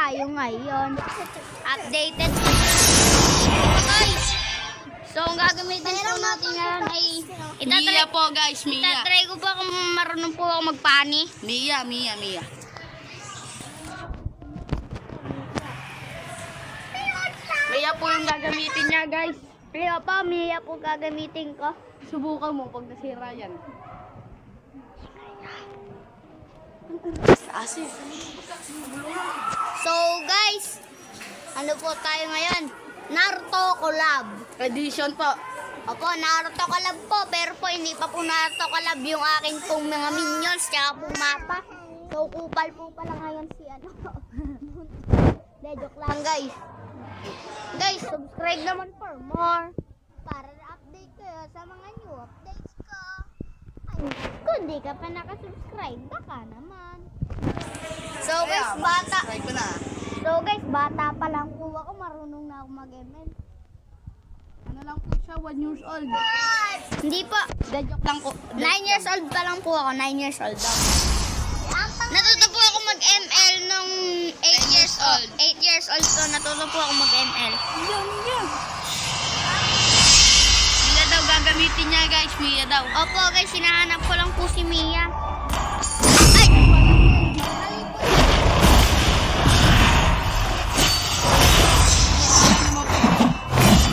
tayo ngayon. Updated. Guys! So, ang gagamitin po natin ngayon ay... Mia po guys, Mia. Itatry ko po kung marunong po ako magpani. Mia. Mia po yung gagamitin niya guys. Mia po gagamitin ko. Subukan mo pag nasira yan. So guys, ano po tayo ngayon? Naruto collab. Edition po. Opo, Naruto collab po. Pero po hindi pa po Naruto collab yung aking pong mga minions tsaka po mapa. So kupal po pala ngayon si ano. De, joke lang guys. Guys, subscribe naman for more. Para na-update kayo sa mga new updates ko. Ay, kung di ka pa nakasubscribe, baka naman. So guys, bata pa lang po ako, marunong na ako mag-ML. Ano lang po siya, 1 years old. Hindi po. Joke lang po. 9 years old pa lang po ako, 9 years old daw. Natuto po ako mag-ML nung 8 years old. 8 years old po, natuto po ako mag-ML. Yun. Mia daw gagamitin niya guys, Mia daw. Opo guys, hinahanap ko lang po si Mia.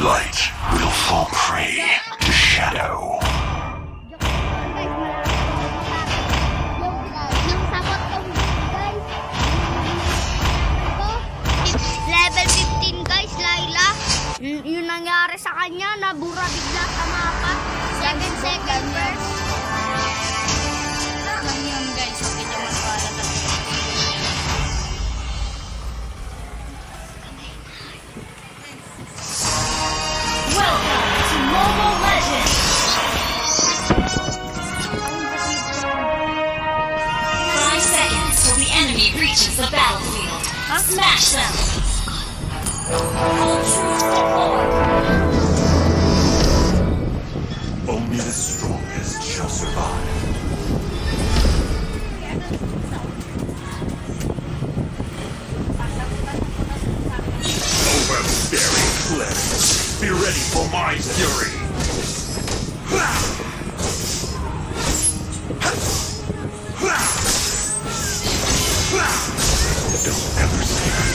Light will fall prey to shadow. Yung sakot ko guys. Level 15 guys, Layla. Yung nangyari sa kanya, nabura bigla sa mapa. Second verse. Ganyan guys, hindi niya maswala talaga. Welcome to Mobile Legends! 5 seconds till the enemy reaches the battlefield. Smash them! Only the strongest shall survive. Overbearing cliffs, be ready for my fury. Don't ever say